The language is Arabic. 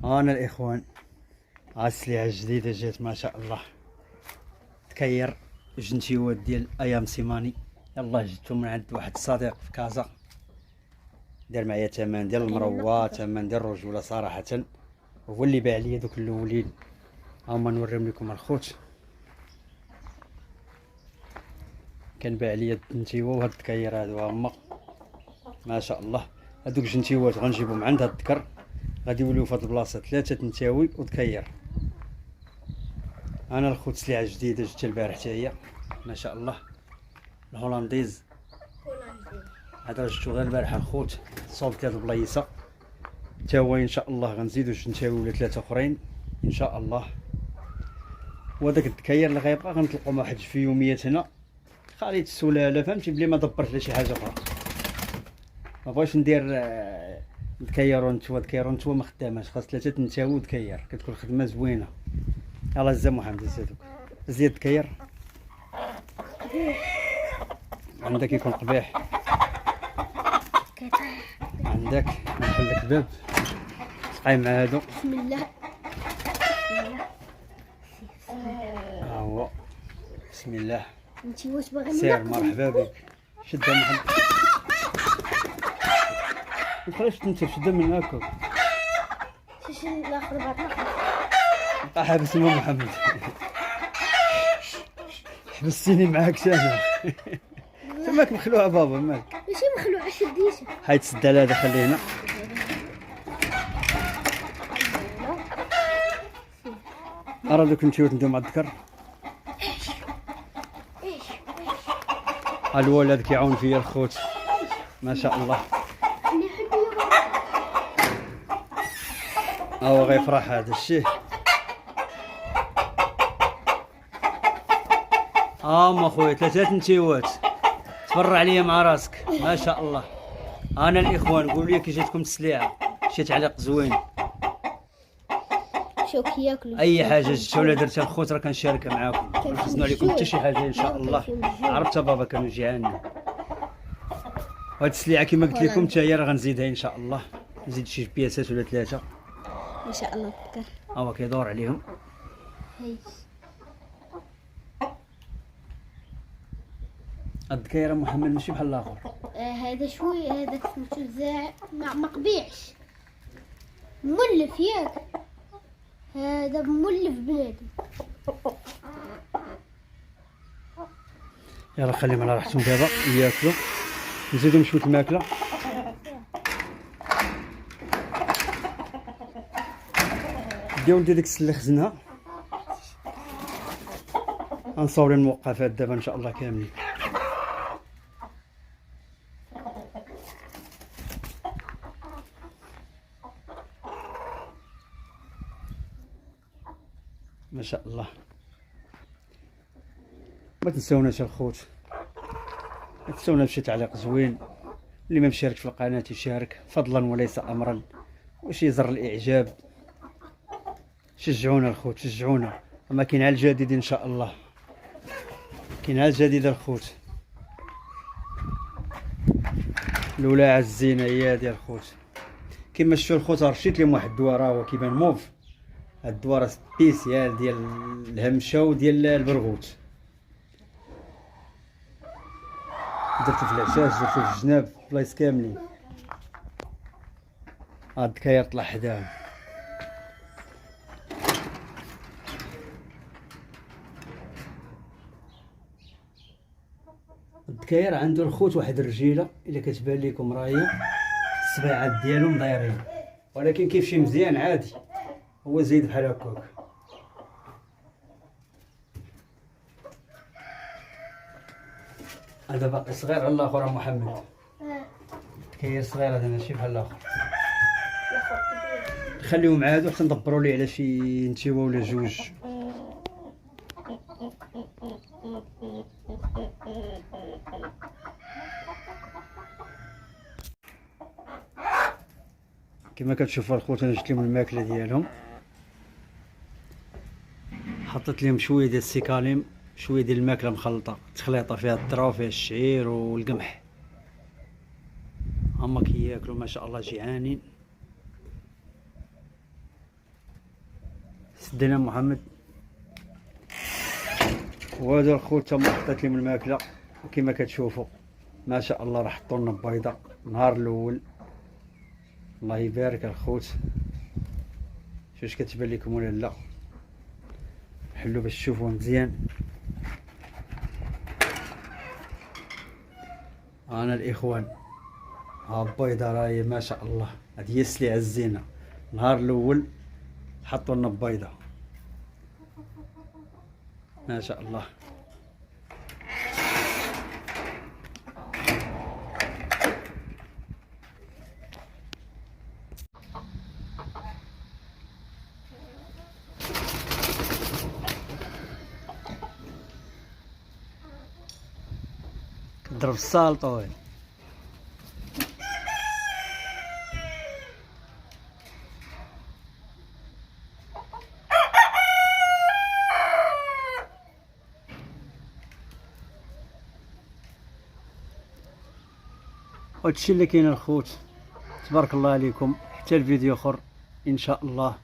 انا الاخوان السلعه الجديده جات ما شاء الله. تكير جنتيوات ديال ايام سيماني. يلاه جبتو من عند واحد الصديق في كازا، دار معايا ثمن ديال المروه، ثمن ديال الرجوله صراحه. هو اللي باع لي دوك الاولين، هما نوريهم لكم الخوت. كان باع لي الجنتيوه وهاد التكير هادو هما ما شاء الله. هادوك الجنتيوات غنجيبهم عند هاد الذكر، غادي يوليو في هاد البلاصه 3 تنتاوي وتكير. انا الخوت سلعه جديده جبتها البارح حتى هي ما شاء الله، الهولنديز. هذا جبتو غير البارح الخوت، صوبت هاد البلايصه تا هو ان شاء الله غنزيدو نتاوي ولا 3 اخرين ان شاء الله. وهداك التكير اللي غيبقى غنطلقو مع واحد في يوميات هنا خليت السلاله، فهمتي بلي ما دبرت لا شي حاجه اخرى. ما بغيتش ندير تكيرونتو ما خداماش، خاص 3 تنتاوي وتكير، كتكون خدمه زوينه. يلاه زا محمد زادوك زيد تكير. عندك يكون قبيح، عندك نحل لك باب سقاي مع هادو. بسم الله. ها هو بسم الله. انتي واش باغي سير مرحبا بك. شدها محمد، ما تخليش تنتف، شدها من هاكا. شي الاخر بعد بقى حابس مع محمد. حبستيني معاك انا. تماك مخلوعه بابا مالك؟ ماشي مخلوعه، شديشه. هاي تسد على هذا خليه هنا. ارى دوك نتيوت نديو مع الذكر. الولد كيعاون فيا الخوت ما شاء الله. هو غيفرح هذا الشيء. ما خويا 3 نتيوات، تفرع عليا مع راسك ما شاء الله. انا الاخوان قولوا لي كي جاتكم السلعه، شي تعليق زوين، شوك ياكلوا اي حاجه جبتها ولا درتها الخوت راه كنشاركها معاكم، ما نخزنوا عليكم حتى شي حاجه ان شاء الله. عرفت بابا كانوا جيعانين. وهاد السلعه كما قلت لكم حتى هي راه غنزيدها ان شاء الله، نزيد شي بياسات ولا 3 ان شاء الله. تذكر هو كيدور عليهم. هاي الذكيره محمد ماشي بحال الاخر. هذا شوي، هذاك سميتو زاع ما قبيعش، مولف ياك. هذا مولف بلادي. يلا خليهم على راحتهم دابا ياكلوا، نزيدهم شويه الماكله. ديال ولدي ديك السله خزنها، غنصور الموقفات دابا ان شاء الله كاملين. ما شاء الله. ما تنساوناش الخوت، ما تنساونا بشي تعليق زوين. اللي ما مشارك في القناه يشارك فضلا وليس امرا، وشي زر الاعجاب. شجعونا الخوت شجعونا، اما كاين على الجديد ان شاء الله، كاين على الجديد الخوت. الولاعه الزينه هي ديال الخوت. كما شفتوا الخوت رشيت لهم واحد الدواء راه هو كيبان موف. هاد الدواء راه سبيسيال ديال الهمشه وديال البرغوث. درتو في العشاش، درتو في الجناب، بلايص كاملين. هاد الدكاير طلع حداهم. الدكاير عنده الخوت واحد الرجيله الا كتبان لكم راهي الصبيعات ديالهم دايرين، ولكن كيمشي مزيان عادي، هو زايد بحال هكاك. هذا باقي صغير على الاخر محمد. كاين صغير هذا ماشي بحال الاخر. خليهم عادو حتى ندبروا ليه على شي نتيوه ولا جوج. كما كتشوفوا الخوت انا جبت لهم الماكله ديالهم، حطيت لهم شويه ديال السيكاليم، شويه ديال الماكله مخلطه، تخليطه فيها الذره وفيها الشعير والقمح. هما كياكلوا ما شاء الله جيعانين. سدينا محمد. وهذا الخوت تما حطيت لهم الماكله كما كتشوفوا ما شاء الله. راه حطوا لنا بيضه النهار الاول. الله يبارك الخوت. واش كتبان لكم ولا لا؟ حلو باش تشوفوه مزيان. انا الاخوان ها البيضه راهي ما شاء الله. هذه هي السلعه الزينه. النهار الاول حطوا لنا بيضه ما شاء الله. كضرب السالطه. هادشي اللي كاين الخوت. تبارك الله عليكم. حتى الفيديو اخر ان شاء الله.